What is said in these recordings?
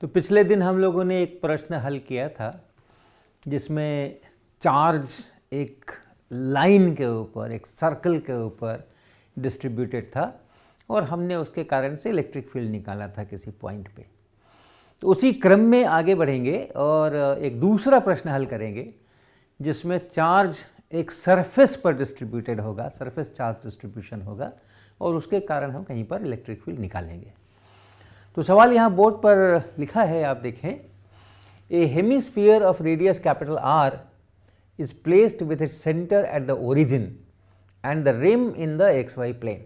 तो पिछले दिन हम लोगों ने एक प्रश्न हल किया था जिसमें चार्ज एक लाइन के ऊपर, एक सर्कल के ऊपर डिस्ट्रीब्यूटेड था और हमने उसके कारण से इलेक्ट्रिक फील्ड निकाला था किसी पॉइंट पे। तो उसी क्रम में आगे बढ़ेंगे और एक दूसरा प्रश्न हल करेंगे जिसमें चार्ज एक सरफेस पर डिस्ट्रीब्यूटेड होगा, सरफेस चार्ज डिस्ट्रीब्यूशन होगा और उसके कारण हम कहीं पर इलेक्ट्रिक फील्ड निकालेंगे। तो सवाल यहाँ बोर्ड पर लिखा है, आप देखें, a hemisphere of radius capital R is placed with its center at the origin and the rim in the xy plane।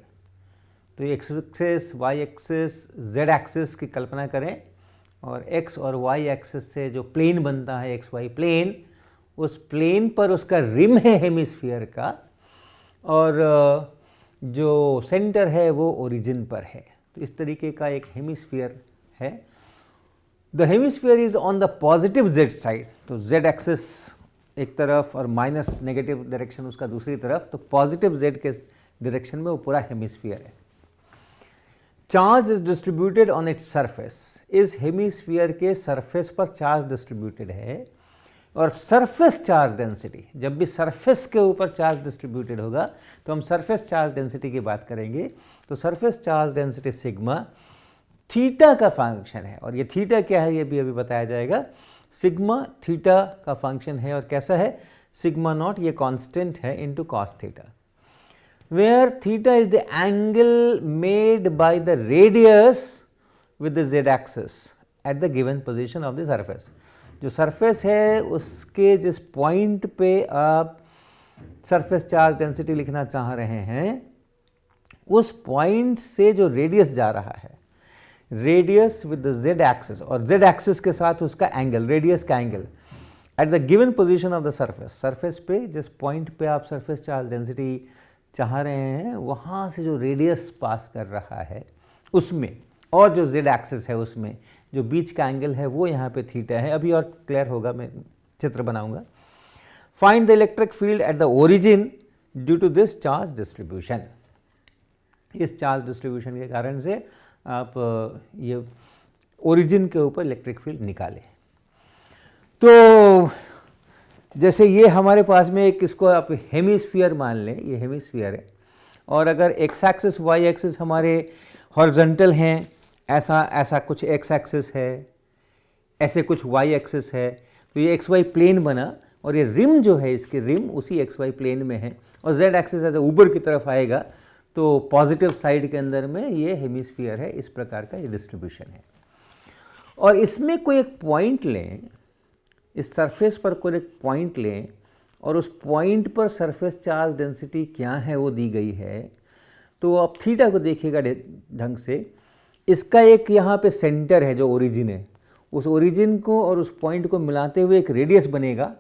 तो x axis, y axis, z axis की कल्पना करें और x और y एक्सिस से जो प्लेन बनता है xy plane, उस प्लेन पर उसका रिम है हेमिस्फीयर का और जो सेंटर है वो ओरिजिन पर है। तो इस तरीके का एक हेमिस्फीयर है। The hemisphere is on the positive z side, तो z एक्सिस एक तरफ और माइनस नेगेटिव डायरेक्शन उसका दूसरी तरफ, तो पॉजिटिव z के डायरेक्शन में वो पूरा हेमिस्फीयर है। Charge is distributed on its surface, इस हेमिस्फीयर के सरफेस पर चार्ज डिस्ट्रीब्यूटेड है और सरफेस चार्ज डेंसिटी, जब भी सरफेस के ऊपर चार्ज डिस्ट्रीब्यूटेड होगा तो हम सरफेस चार्ज डेंसिटी की बात करेंगे। तो surface charge density sigma theta का फंक्शन है और ये थीटा क्या है ये भी अभी बताया जाएगा। सिग्मा थीटा का फंक्शन है और कैसा है, सिग्मा नॉट ये कांस्टेंट है into cos theta, where theta is the angle made by the radius with the z axis at the given position of the surface. जो सरफेस है उसके जिस पॉइंट पे आप सरफेस चार्ज डेंसिटी लिखना चाह रहे हैं, उस पॉइंट से जो रेडियस जा रहा है, radius with the z axis और z एक्सिस के साथ उसका एंगल, रेडियस का angle eight the given position of the surface, surface पे जिस पॉइंट पे आप सरफेस चार्ज डेंसिटी चाह रहे हैं वहाँ से जो रेडियस पास कर रहा है उसमें, और जो z एक्सिस है उसमें जो बीच का एंगल है वो यहाँ पे थीटा है। अभी और क्लियर होगा, मैं चित्र बनाऊंगा। Find the electric field at the origin due to this charge distribution. इस चार्ज डिस्ट्रीब्यूशन के कारण से आप ये ओरिजिन के ऊपर इलेक्ट्रिक फील्ड निकालें। तो जैसे ये हमारे पास में एक, इसको आप हेमिस्फीयर मान लें, ये हेमिस्फीयर है और अगर एक्स एक्सिस वाई एक्सिस हमारे हॉरिजॉन्टल हैं, ऐसा कुछ एक्स एक्सिस है, ऐसे कुछ वाई एक्सिस है, तो ये एक्स वाई प्लेन बना और ये रिम जो है, इसके रिम उसी एक्स वाई प्लेन में है और जेड एक्सिस ऐसे ऊपर की तरफ आएगा तो पॉजिटिव साइड के अंदर में ये हेमिस्फीयर है। इस प्रकार का ये डिस्ट्रीब्यूशन है और इसमें कोई एक पॉइंट लें, इस सरफेस पर कोई एक पॉइंट लें और उस पॉइंट पर सरफेस चार्ज डेंसिटी क्या है वो दी गई है। तो आप थीटा को देखिएगा ढंग से, इसका एक यहाँ पे सेंटर है जो ओरिजिन है, उस ओरिजिन को और उस पॉइंट को मिलाते हुए एक रेडियस बनेगा।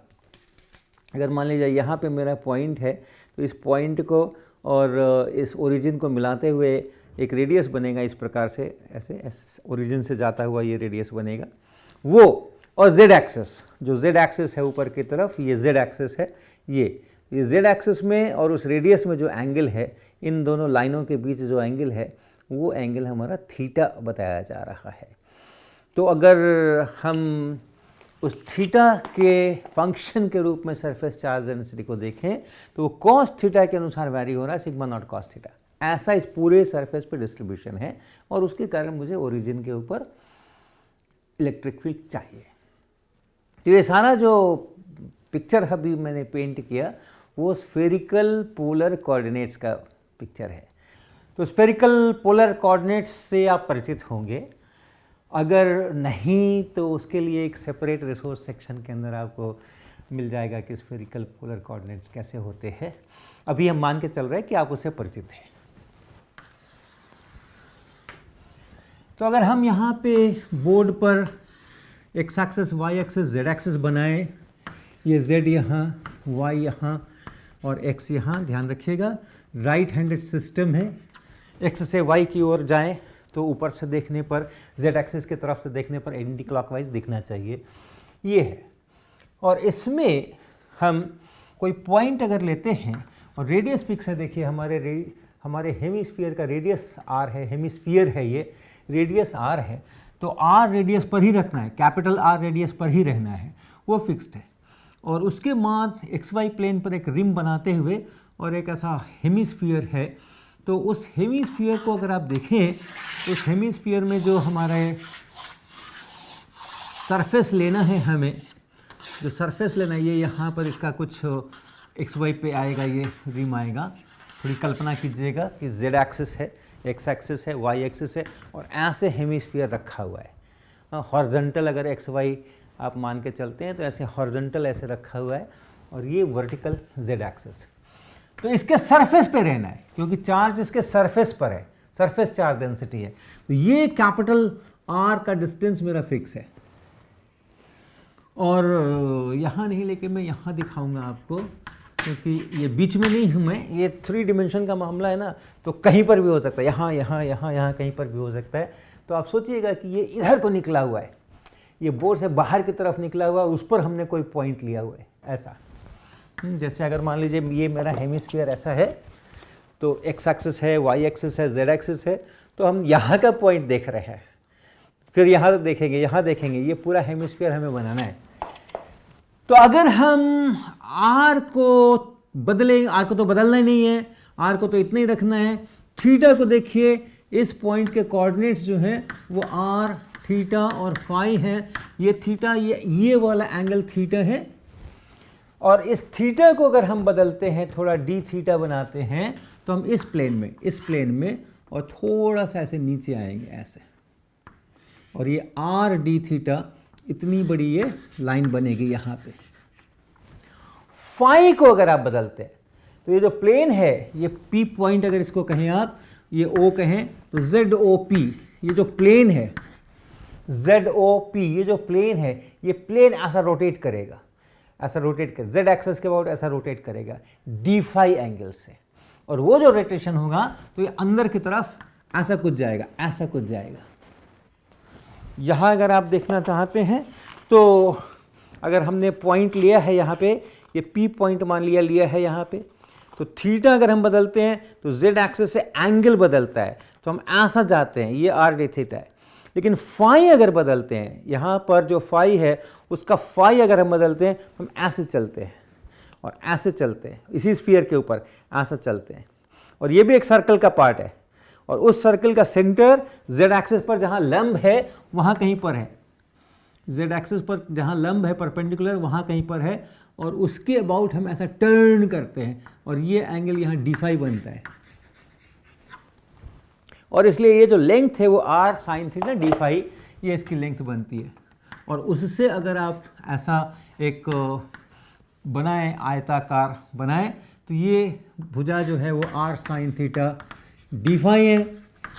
अगर मान लीजिए यहाँ पे मेरा पॉइंट है तो इस पॉइंट को और इस ओरिजिन को मिलाते हुए एक रेडियस बनेगा इस प्रकार से, ऐसे ओरिजिन से जाता हुआ ये रेडियस बनेगा वो। और z एक्सिस, जो z एक्सिस है ऊपर की तरफ, ये z एक्सिस है, ये z एक्सिस में और उस रेडियस में जो एंगल है, इन दोनों लाइनों के बीच जो एंगल है वो एंगल हमारा थीटा बताया जा रहा है। तो अगर हम उस थीटा के फंक्शन के रूप में सरफेस चार्ज डेंसिटी को देखें तो वो कॉस थीटा के अनुसार वैरी हो रहा है, सिग्मा नॉट कॉस थीटा। ऐसा इस पूरे सरफेस पे डिस्ट्रीब्यूशन है और उसके कारण मुझे ओरिजिन के ऊपर इलेक्ट्रिक फील्ड चाहिए। तो ये सारा जो पिक्चर अभी मैंने पेंट किया वो स्फेरिकल पोलर कोऑर्डिनेट्स का पिक्चर है। तो स्फेरिकल पोलर कोऑर्डिनेट्स से आप परिचित होंगे, अगर नहीं तो उसके लिए एक सेपरेट रिसोर्स सेक्शन के अंदर आपको मिल जाएगा कि स्फेरिकल पोलर कोऑर्डिनेट्स कैसे होते हैं। अभी हम मान के चल रहे हैं कि आप उससे परिचित हैं। तो अगर हम यहाँ पे बोर्ड पर x axis y axis z axis बनाएं, ये जेड यहाँ, वाई यहाँ और एक्स यहाँ, ध्यान रखिएगा राइट हैंडेड सिस्टम है। एक्स से वाई की ओर जाएं तो ऊपर से देखने पर, जेड एक्सिस की तरफ से देखने पर एंटी क्लॉकवाइज दिखना चाहिए, ये है। और इसमें हम कोई पॉइंट अगर लेते हैं और रेडियस फिक्स है, देखिए हमारे हेमिस्फीयर का रेडियस आर है, हेमिस्फीयर है ये, रेडियस आर है, तो आर रेडियस पर ही रखना है, कैपिटल आर रेडियस पर ही रहना है, वो फिक्स्ड है। और उसके बाद एक्स वाई प्लेन पर एक रिम बनाते हुए और एक ऐसा हेमिस्फीयर है, तो उस हेमिस्फीयर को अगर आप देखें, उस हेमिस्फीयर में जो हमारे सरफेस लेना है, हमें जो सरफेस लेना है, ये यहाँ पर इसका कुछ एक्स वाई पे आएगा, ये रिम आएगा। थोड़ी कल्पना कीजिएगा कि जेड एक्सिस है, एक्स एक्सिस है, वाई एक्सिस है और ऐसे हेमिस्फीयर रखा हुआ है। हॉरिजॉन्टल अगर एक्स वाई आप मान के चलते हैं तो ऐसे हॉरिजॉन्टल ऐसे रखा हुआ है और ये वर्टिकल जेड एक्सिस। तो इसके सरफेस पे रहना है क्योंकि चार्ज इसके सरफेस पर है, सरफेस चार्ज डेंसिटी है। तो ये कैपिटल आर का डिस्टेंस मेरा फिक्स है। और यहाँ नहीं, लेकिन मैं यहाँ दिखाऊंगा आपको क्योंकि ये बीच में नहीं हूँ मैं, ये 3 डिमेंशन का मामला है ना, तो कहीं पर भी हो सकता है, यहाँ यहाँ यहाँ यहाँ कहीं पर भी हो सकता है। तो आप सोचिएगा कि ये इधर को निकला हुआ है, ये बोर्ड से बाहर की तरफ निकला हुआ है, उस पर हमने कोई पॉइंट लिया हुआ है ऐसा। जैसे अगर मान लीजिए ये मेरा हेमिस्फीयर ऐसा है, तो एक्स एक्सिस है, वाई एक्सिस है, जेड एक्सिस है, तो हम यहाँ का पॉइंट देख रहे हैं, फिर यहाँ देखेंगे, यहाँ देखेंगे, ये पूरा हेमिस्फीयर हमें बनाना है। तो अगर हम आर को बदलें, आर को तो बदलना ही नहीं है, आर को तो इतना ही रखना है। थीटा को देखिए, इस पॉइंट के कोऑर्डिनेट्स जो हैं वो आर, थीटा और फाई है। ये थीटा, ये वाला एंगल थीटा है और इस थीटा को अगर हम बदलते हैं, थोड़ा डी थीटा बनाते हैं, तो हम इस प्लेन में और थोड़ा सा ऐसे नीचे आएंगे ऐसे, और ये आर डी थीटा इतनी बड़ी ये लाइन बनेगी यहाँ पे। फाई को अगर आप बदलते हैं तो ये जो प्लेन है, ये पी पॉइंट अगर इसको कहें आप, ये ओ कहें, तो जेड ओ पी, ये जो प्लेन है जेड ओ पी, ये जो प्लेन है, ये प्लेन ऐसा रोटेट करेगा, ऐसा रोटेट कर, जेड एक्सिस के अबाउट ऐसा रोटेट करेगा डी फाई एंगल से। और वो जो रोटेशन होगा तो ये अंदर की तरफ ऐसा कुछ जाएगा, ऐसा कुछ जाएगा। यहाँ अगर आप देखना चाहते हैं तो अगर हमने पॉइंट लिया है यहाँ पे, ये पी पॉइंट मान लिया है यहाँ पे, तो थीटा अगर हम बदलते हैं तो जेड एक्सिस से एंगल बदलता है, तो हम ऐसा जाते हैं, ये आर डी थीटा है। लेकिन फाई अगर बदलते हैं, यहाँ पर जो फाई है उसका फाई अगर हम बदलते हैं तो हम ऐसे चलते हैं और ऐसे चलते हैं, इसी स्फीयर के ऊपर ऐसा चलते हैं। और ये भी एक सर्कल का पार्ट है और उस सर्कल का सेंटर जेड एक्सिस पर जहाँ लंब है वहाँ कहीं पर है, जेड एक्सिस पर जहाँ लंब है परपेंडिकुलर वहाँ कहीं पर है, और उसके अबाउट हम ऐसा टर्न करते हैं और ये एंगल यहाँ डी फाई बनता है। और इसलिए ये जो लेंथ है वो r sine theta D phi, ये इसकी लेंथ बनती है। और उससे अगर आप ऐसा एक बनाएं, आयताकार बनाएं, तो ये भुजा जो है वो r sine theta D phi है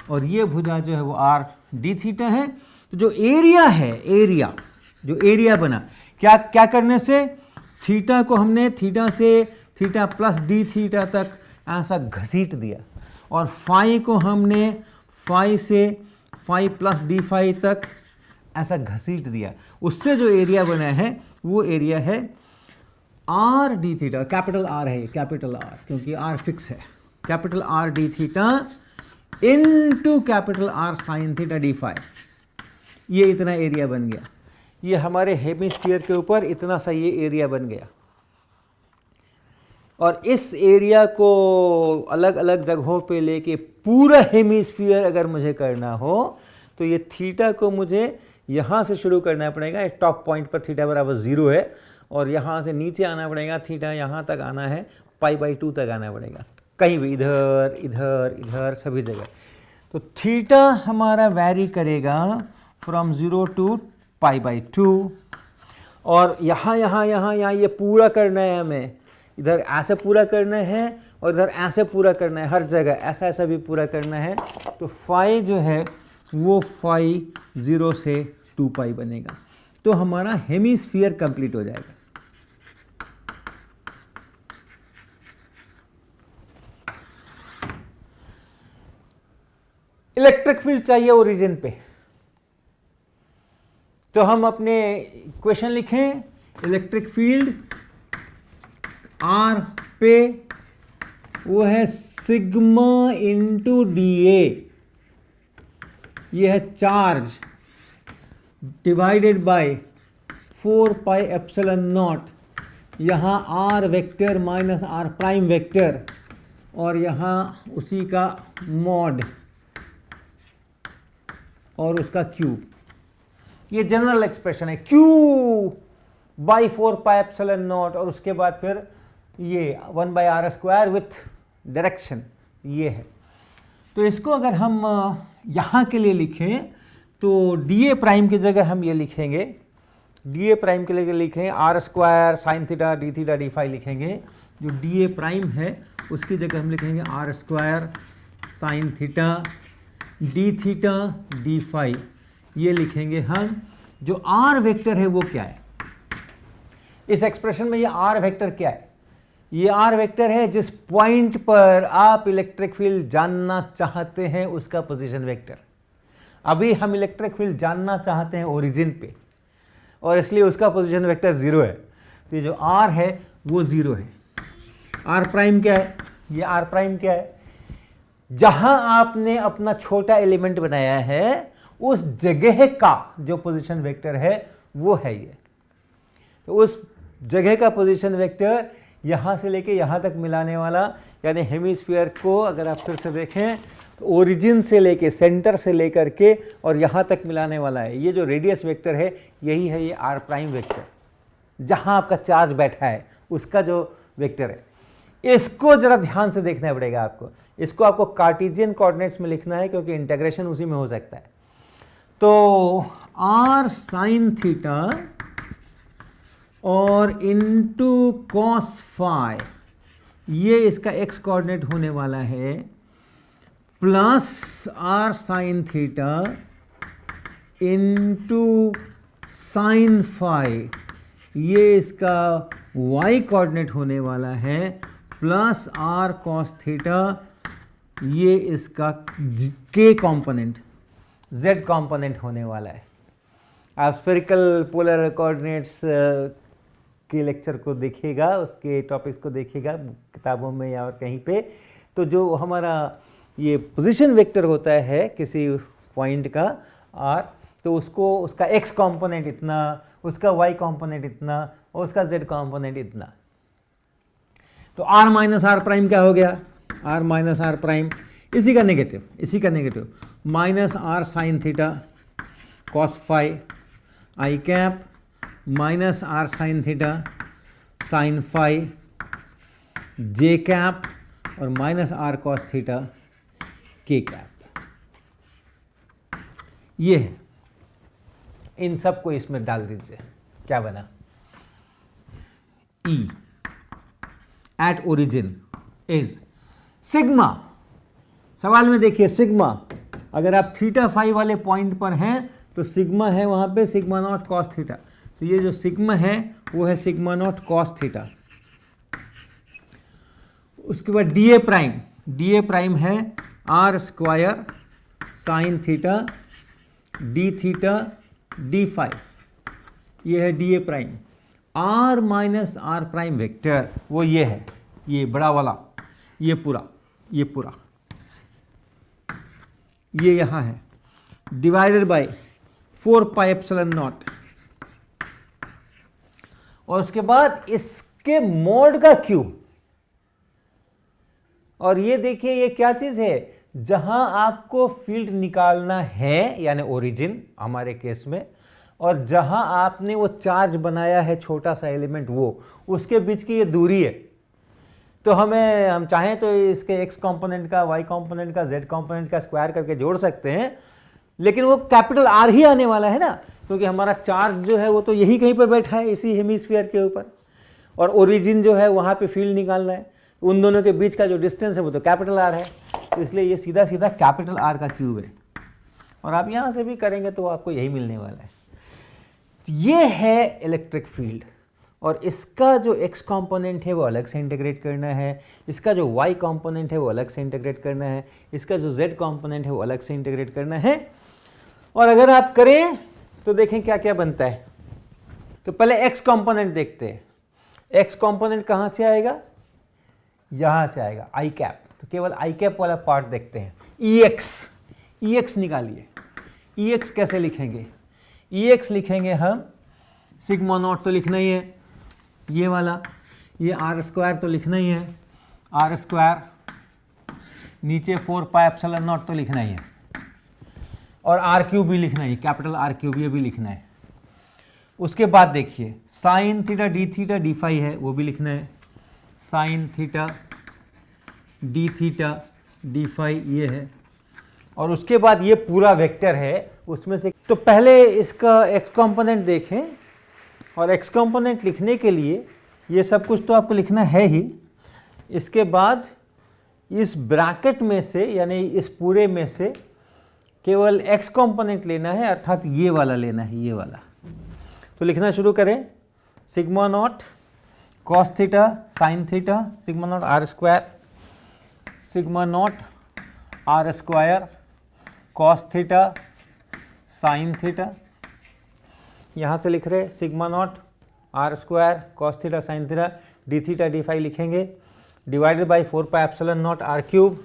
और ये भुजा जो है वो आर डी थीटा है। तो जो एरिया है, जो एरिया बना, क्या करने से, थीटा को हमने थीटा से थीटा प्लस डी थीटा तक ऐसा घसीट दिया और फाई को हमने फाई से फाई प्लस डी फाई तक ऐसा घसीट दिया। उससे जो एरिया बना है वो एरिया है r d theta, capital R है, कैपिटल आर, क्योंकि आर फिक्स है, capital R d theta into capital R sine theta D phi. ये इतना एरिया बन गया, ये हमारे हेमिस्फीयर के ऊपर इतना सा ये एरिया बन गया। और इस एरिया को अलग अलग जगहों पे लेके पूरा हेमिस्फीयर अगर मुझे करना हो तो ये थीटा को मुझे यहाँ से शुरू करना पड़ेगा, टॉप पॉइंट पर थीटा बराबर 0 है, और यहाँ से नीचे आना पड़ेगा, थीटा यहाँ तक आना है, पाई/2 तक आना पड़ेगा, कहीं भी इधर इधर इधर सभी जगह। तो थीटा हमारा वैरी करेगा फ्रॉम 0 टू पाई/2, और यहाँ ये पूरा करना है हमें, इधर ऐसे पूरा करना है और इधर ऐसे पूरा करना है, हर जगह ऐसा भी पूरा करना है। तो फाई जो है वो फाई 0 से 2 पाई बनेगा। तो हमारा हेमिस्फीयर कंप्लीट हो जाएगा। इलेक्ट्रिक फील्ड चाहिए ओरिजिन पे, तो हम अपने इक्वेशन लिखें, इलेक्ट्रिक फील्ड आर पे वो है सिग्मा इंटू डी ए, ये है charge divided by 4 pi epsilon naught, यहाँ r vector minus r prime vector और यहाँ उसी का मॉड और उसका क्यूब। ये जनरल एक्सप्रेशन है, q by 4 pi epsilon naught और उसके बाद फिर ये 1 by r square with direction, ये है। तो इसको अगर हम यहाँ के लिए लिखें तो dA प्राइम की जगह हम ये लिखेंगे, dA प्राइम के लिए लिखें r square sine theta d theta D phi लिखेंगे। जो dA प्राइम है उसकी जगह हम लिखेंगे r square sine theta d theta D phi, ये लिखेंगे हम। जो r वेक्टर है वो क्या है इस एक्सप्रेशन में? ये r वेक्टर क्या है? ये r वेक्टर है जिस पॉइंट पर आप इलेक्ट्रिक फील्ड जानना चाहते हैं उसका पोजीशन वेक्टर। अभी हम इलेक्ट्रिक फील्ड जानना चाहते हैं ओरिजिन पे और इसलिए उसका पोजीशन वेक्टर 0 है। तो ये जो r है वो 0 है। r प्राइम क्या है? ये r प्राइम क्या है? जहां आपने अपना छोटा एलिमेंट बनाया है उस जगह का जो पोजीशन वेक्टर है वो है ये। तो उस जगह का पोजीशन वेक्टर यहाँ से लेके यहाँ तक मिलाने वाला, यानी हेमिस्फीयर को अगर आप फिर से देखें तो ओरिजिन से लेके सेंटर से लेकर के और यहाँ तक मिलाने वाला है। ये जो रेडियस वेक्टर है यही है ये r प्राइम वेक्टर, जहाँ आपका चार्ज बैठा है उसका जो वेक्टर है। इसको जरा ध्यान से देखना पड़ेगा आपको। इसको आपको कार्टेशियन कोऑर्डिनेट्स में लिखना है क्योंकि इंटीग्रेशन उसी में हो सकता है। तो r साइन थीटा और इंटू कॉस फाई, ये इसका x कोऑर्डिनेट होने वाला है, plus r sine theta into sine phi, ये इसका y कोऑर्डिनेट होने वाला है, प्लस r कॉस थीटा, ये इसका k कंपोनेंट z कंपोनेंट होने वाला है। आप स्फेरिकल पोलर कोऑर्डिनेट्स के लेक्चर को देखिएगा, उसके टॉपिक्स को देखिएगा किताबों में या और कहीं पे। तो जो हमारा ये पोजीशन वेक्टर होता है किसी पॉइंट का r, तो उसको उसका x कंपोनेंट इतना, उसका y कंपोनेंट इतना और उसका z कंपोनेंट इतना। तो r माइनस आर प्राइम क्या हो गया? r माइनस आर प्राइम इसी का negative minus r sine theta cos phi i cap minus r sine theta sine phi j cap और minus r cos theta k cap. ये है, इन सब को इसमें डाल दीजिए, क्या बना? E at origin is sigma. सवाल में देखिए सिग्मा, अगर आप थीटा फाई वाले पॉइंट पर हैं तो सिग्मा है वहाँ पे सिग्मा नॉट कॉस थीटा। तो ये जो सिग्मा है वो है सिग्मा नॉट कॉस थीटा। उसके बाद डीए प्राइम है r square sine theta D phi, ये है d A prime. R minus r prime vector वो ये है, ये बड़ा वाला, ये पूरा ये यहाँ है, divided by 4 pi epsilon naught और उसके बाद इसके मोड का क्यूब। और ये देखिए ये क्या चीज है, जहां आपको फील्ड निकालना है यानी ओरिजिन हमारे केस में, और जहां आपने वो चार्ज बनाया है छोटा सा एलिमेंट, वो उसके बीच की ये दूरी है। तो हम चाहें तो इसके x कंपोनेंट का, y कंपोनेंट का, z कंपोनेंट का स्क्वायर करके जोड़ सकते हैं, लेकिन वो कैपिटल R ही आने वाला है ना, क्योंकि हमारा चार्ज जो है वो तो यही कहीं पर बैठा है इसी हेमिस्फीयर के ऊपर, और ओरिजिन जो है वहाँ पे फील्ड निकालना है। उन दोनों के बीच का जो डिस्टेंस है वो तो कैपिटल R है, तो इसलिए ये सीधा सीधा कैपिटल R का क्यूब है। और आप यहाँ से भी करेंगे तो आपको यही मिलने वाला है। ये है इलेक्ट्रिक फील्ड, और इसका जो x कंपोनेंट है वो अलग से इंटीग्रेट करना है, इसका जो y कंपोनेंट है वो अलग से इंटीग्रेट करना है, इसका जो z कंपोनेंट है वो अलग से इंटीग्रेट करना है। और अगर आप करें तो देखें क्या क्या बनता है। तो पहले x कंपोनेंट देखते हैं। x कंपोनेंट कहाँ से आएगा? यहाँ से आएगा, आई कैप। तो केवल आई कैप वाला पार्ट देखते हैं। ex निकालिए। ex कैसे लिखेंगे? Ex लिखेंगे हम, सिग्मा नॉट तो लिखना ही है ये वाला, ये आर स्क्वायर तो लिखना ही है, आर स्क्वायर नीचे 4 पाई एप्सिलॉन नॉट तो लिखना ही है, और आर क्यूब भी लिखना है, कैपिटल आर क्यूब ये भी लिखना है। उसके बाद देखिए साइन थीटा डी फाई है वो भी लिखना है, साइन थीटा डी फाई ये है, और उसके बाद ये पूरा वेक्टर है उसमें से। तो पहले इसका एक्स कंपोनेंट देखें, और एक्स कंपोनेंट लिखने के लिए ये सब कुछ तो आपको लिखना है ही, इसके बाद इस ब्रैकेट में से यानी इस पूरे में से केवल एक्स कंपोनेंट लेना है, अर्थात ये वाला लेना है, ये वाला। तो लिखना शुरू करें, sigma naught cos theta sine theta, sigma naught are square, sigma naught are square cos theta sine theta. यहाँ से लिख रहे sigma naught are square cos theta sine theta D phi लिखेंगे, divided by 4 pi epsilon naught are cube,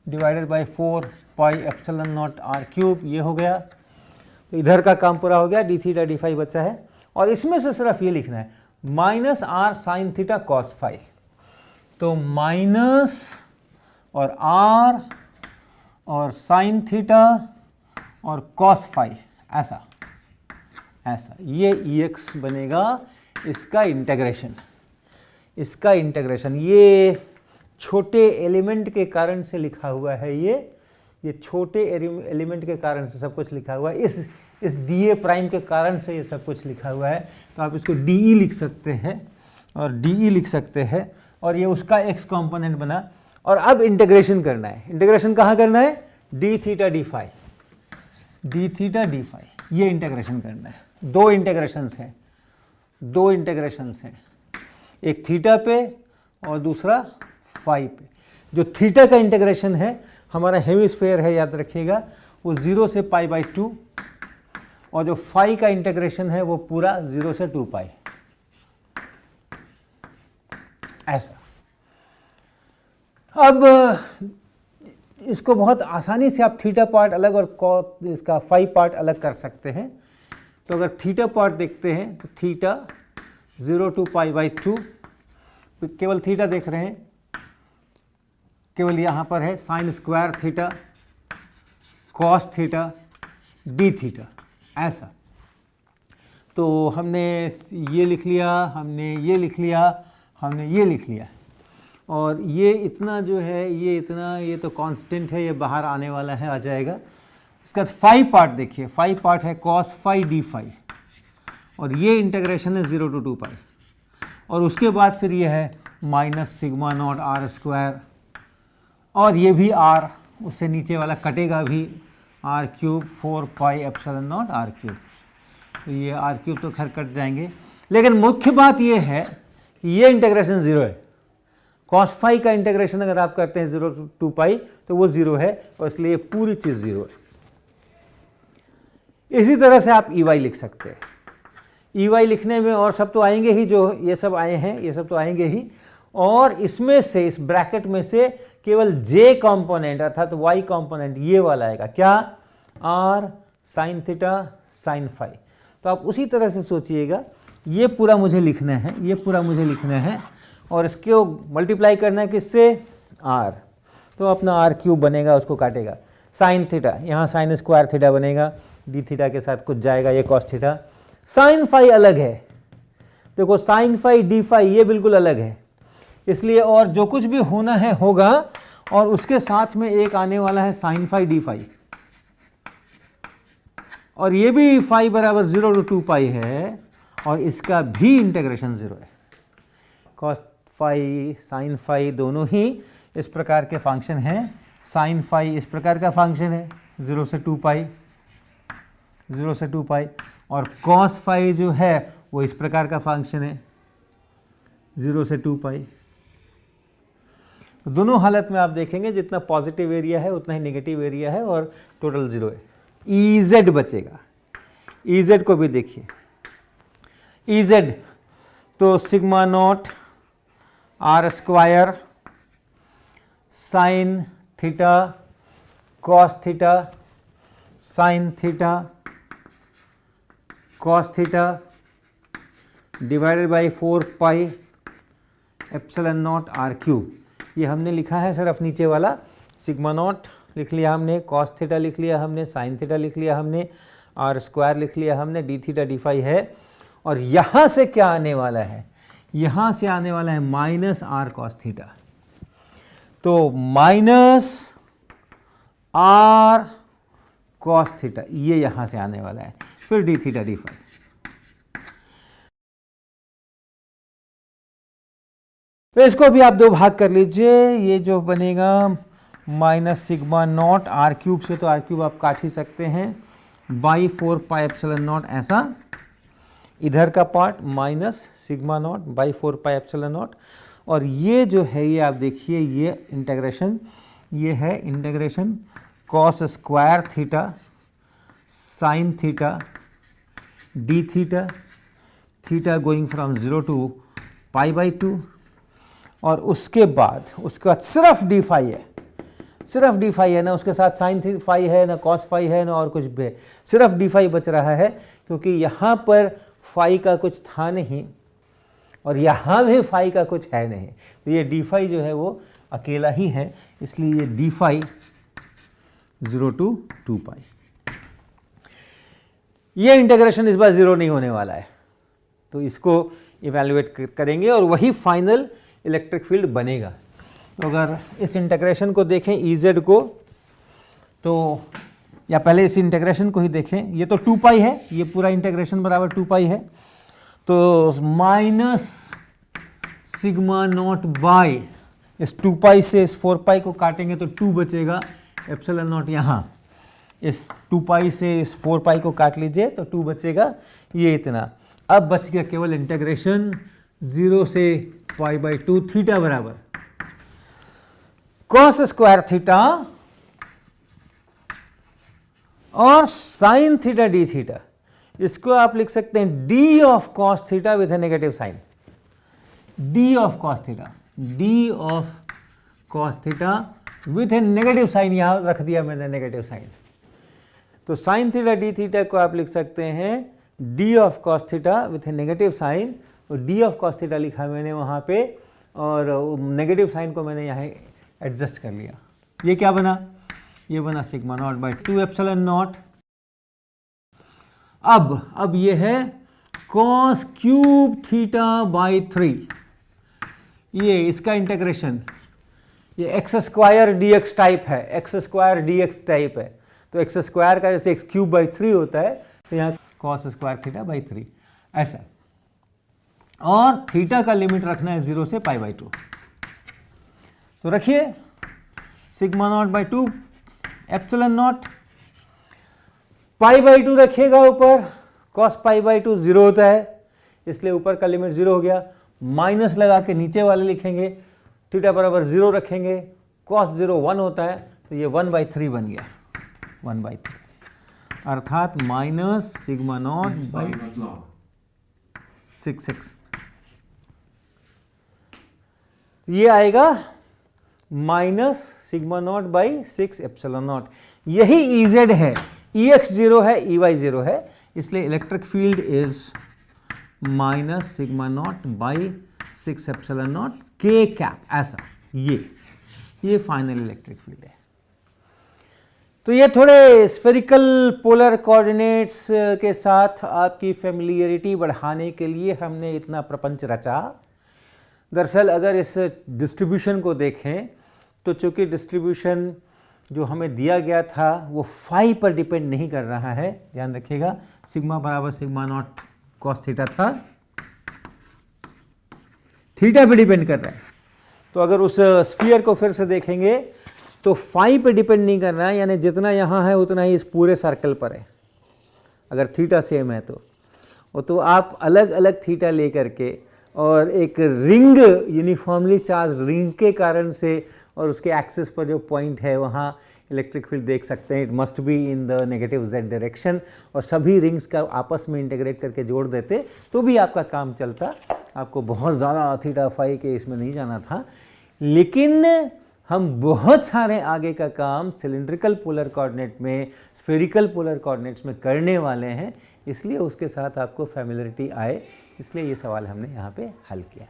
divided by 4 pi epsilon naught are cube, ये हो गया। तो इधर का काम पूरा हो गया, डी थीटा डी फाई बचा है, और इसमें से सिर्फ ये लिखना है minus r sine theta cos phi. तो माइनस और आर और साइन थीटा और कॉस फाई, ऐसा ऐसा ये Ex बनेगा, इसका इंटीग्रेशन, इसका इंटीग्रेशन। ये छोटे एलिमेंट के कारण से लिखा हुआ है, ये छोटे एलिमेंट के कारण से सब कुछ लिखा हुआ है, इस dA प्राइम के कारण से ये सब कुछ लिखा हुआ है। तो आप इसको dE लिख सकते हैं और dE लिख सकते हैं, और ये उसका x कंपोनेंट बना। और अब इंटीग्रेशन करना है, इंटीग्रेशन कहाँ करना है, d theta D phi, d theta D phi, ये इंटीग्रेशन करना है। दो इंटीग्रेशंस हैं, दो इंटीग्रेशंस हैं, एक थीटा पे और दूसरा फाई पे। जो थीटा का इंटीग्रेशन है हमारा हेमिस्फेयर है, याद रखिएगा, वो 0 से पाई बाई 2, और जो फाई का इंटीग्रेशन है वो पूरा 0 से 2 पाई, ऐसा। अब इसको बहुत आसानी से आप थीटा पार्ट अलग और इसका फाई पार्ट अलग कर सकते हैं। तो अगर थीटा पार्ट देखते हैं तो थीटा 0 to पाई बाई 2, केवल थीटा देख रहे हैं, केवल यहाँ पर है sine square theta cos theta d theta, ऐसा। तो हमने ये लिख लिया, हमने ये लिख लिया, हमने ये लिख लिया, और ये इतना जो है, ये इतना, ये तो कांस्टेंट है, ये बाहर आने वाला है, आ जाएगा। इसका फाई पार्ट देखिए, फाई पार्ट है कॉस फाई डी फाई, और ये इंटीग्रेशन है 0 to 2 पाई, और उसके बाद फिर ये है minus sigma naught are square, और ये भी आर, उससे नीचे वाला कटेगा भी, r cube 4 pi epsilon naught are cube. तो ये आर क्यूब तो खैर कट जाएंगे, लेकिन मुख्य बात ये है कि ये इंटीग्रेशन 0 है। कॉस फाई का इंटीग्रेशन अगर आप करते हैं 0 to 2 पाई तो वो 0 है, और इसलिए पूरी चीज़ 0 है। इसी तरह से आप EY लिख सकते हैं। EY लिखने में और सब तो आएंगे ही, जो ये सब आए हैं ये सब तो आएंगे ही, और इसमें से, इस ब्रैकेट में से केवल J कंपोनेंट अर्थात Y कंपोनेंट ये वाला आएगा, क्या, R sine theta sine phi. तो आप उसी तरह से सोचिएगा, ये पूरा मुझे लिखना है, ये पूरा मुझे लिखना है, और इसको मल्टीप्लाई करना है किससे, R। तो अपना R क्यूब बनेगा, उसको काटेगा, साइन थीटा, यहाँ साइन स्क्वायर थीटा बनेगा, डी थीटा के साथ कुछ जाएगा, ये कॉस थीटा। साइन फाई अलग है, देखो साइन फाई डी फाई ये बिल्कुल अलग है, इसलिए और जो कुछ भी होना है होगा, और उसके साथ में एक आने वाला है साइन फाई डी फाई, और ये भी फाई बराबर 0 to 2 पाई है, और इसका भी इंटीग्रेशन 0 है। कॉस फाई साइन फाई दोनों ही इस प्रकार के फंक्शन हैं, साइन फाई इस प्रकार का फंक्शन है 0 से 2 पाई, 0 से 2 पाई, और कॉस फाई जो है वो इस प्रकार का फंक्शन है 0 से 2 पाई। तो दोनों हालत में आप देखेंगे जितना पॉजिटिव एरिया है उतना ही नेगेटिव एरिया है, और टोटल 0 है। EZ बचेगा, EZ को भी देखिए, EZ तो sigma naught are square sine theta cos theta sine theta cos theta divided by 4 pi epsilon naught are cube. ये हमने लिखा है सिर्फ नीचे वाला, सिग्मा नॉट लिख लिया हमने, कॉस थीटा लिख लिया हमने, साइन थीटा लिख लिया हमने, आर स्क्वायर लिख लिया हमने, डी थीटा डी फाई है। और यहाँ से क्या आने वाला है, यहाँ से आने वाला है माइनस आर कॉस थीटा। तो माइनस आर कॉस थीटा ये यहाँ से आने वाला है, फिर डी थीटा डी फाई। तो इसको भी आप दो भाग कर लीजिए, ये जो बनेगा minus sigma naught are cube से, तो आर क्यूब आप काट ही सकते हैं, बाई 4 पाई एप्सिलॉन नॉट, ऐसा इधर का part minus sigma not by 4 pi epsilon naught. और ये जो है ये आप देखिए, ये इंटीग्रेशन, ये है integration cos square theta sine theta d theta, theta going from 0 to pi by 2। और उसके बाद सिर्फ डी फाई है, सिर्फ डी फाई है ना, उसके साथ साइन फाई है ना, कॉस फाई है ना, और कुछ भी, सिर्फ डी फाई बच रहा है, क्योंकि यहाँ पर फाई का कुछ था नहीं और यहाँ भी फाई का कुछ है नहीं। तो ये डी फाई जो है वो अकेला ही है, इसलिए ये डी फाई 0 टू 2 पाई। ये इंटीग्रेशन इस बार 0 नहीं होने वाला है, तो इसको इवैल्यूएट करेंगे और वही फाइनल इलेक्ट्रिक फील्ड बनेगा। तो अगर इस इंटीग्रेशन को देखें EZ को, तो या पहले इस इंटीग्रेशन को ही देखें, ये तो 2 पाई है, ये पूरा इंटीग्रेशन बराबर 2 पाई है। तो माइनस सिग्मा नॉट बाई, इस 2 पाई से इस 4 पाई को काटेंगे तो 2 बचेगा, एप्सिलॉन नॉट यहाँ, इस 2 पाई से इस 4 पाई को काट लीजिए तो 2 बचेगा, ये इतना। अब बच गया केवल इंटीग्रेशन 0 से पाई बाई 2 थीटा बराबर कॉस स्क्वायर थीटा और साइन थीटा डी थीटा। इसको आप लिख सकते हैं d of cos theta with a negative sine, d of cos theta, d of cos theta with a negative sine, यहां रख दिया मैंने नेगेटिव साइन। तो साइन थीटा डी थीटा को आप लिख सकते हैं d of cos theta with a negative sine, और डी ऑफ कॉस थीटा लिखा मैंने वहां पे, और नेगेटिव साइन को मैंने यहाँ एडजस्ट कर लिया। ये क्या बना, ये बना sigma not by 2 epsilon not. अब ये है कॉस क्यूब थीटा बाई 3, ये इसका इंटीग्रेशन, ये X square D X type है, X square D X type है। तो एक्स स्क्वायर का जैसे एक्स क्यूब बाई 3 होता है, तो यहाँ कॉस स्क्वायर थीटा बाई 3 ऐसा। और थीटा का लिमिट रखना है 0 से पाई बाई 2। तो रखिए sigma not by 2 epsilon not, pi by 2 रखिएगा ऊपर, कॉस पाई बाई 2 0 होता है, इसलिए ऊपर का लिमिट 0 हो गया। माइनस लगा के नीचे वाले लिखेंगे, थीटा बराबर 0 रखेंगे, कॉस 0 1 होता है, तो ये 1/3 बन गया, 1/3, अर्थात माइनस सिग्मा नॉट बाई 6 ये आएगा minus sigma not by 6 epsilon not. यही EZ है, EX 0 है, EY 0 है, इसलिए electric field is minus sigma not by 6 epsilon not K cap, ऐसा। ये फाइनल इलेक्ट्रिक फील्ड है। तो ये थोड़े स्फेरिकल पोलर कोऑर्डिनेट्स के साथ आपकी फेमिलियरिटी बढ़ाने के लिए हमने इतना प्रपंच रचा। दरअसल अगर इस डिस्ट्रीब्यूशन को देखें तो चूंकि डिस्ट्रीब्यूशन जो हमें दिया गया था वो फाई पर डिपेंड नहीं कर रहा है, ध्यान रखिएगा, सिग्मा बराबर सिग्मा नॉट कॉस थीटा था, थीटा पे डिपेंड कर रहा है। तो अगर उस स्फीयर को फिर से देखेंगे तो फाई पे डिपेंड नहीं कर रहा है, यानी जितना यहाँ है उतना ही इस पूरे सर्कल पर है, अगर थीटा सेम है तो। वो तो आप अलग अलग थीटा ले करके और एक रिंग, यूनिफॉर्मली चार्ज रिंग के कारण से और उसके एक्सिस पर जो पॉइंट है वहाँ इलेक्ट्रिक फील्ड देख सकते हैं, it must be in the negative z direction, और सभी रिंग्स का आपस में इंटीग्रेट करके जोड़ देते तो भी आपका काम चलता, आपको बहुत ज़्यादा थीटा फाई के इसमें नहीं जाना था। लेकिन हम बहुत सारे आगे का काम सिलिंड्रिकल पोलर कोऑर्डिनेट में, स्फेरिकल पोलर कोऑर्डिनेट्स में करने वाले हैं, इसलिए उसके साथ आपको फैमिलियरिटी आए, इसलिए ये सवाल हमने यहाँ पे हल किया।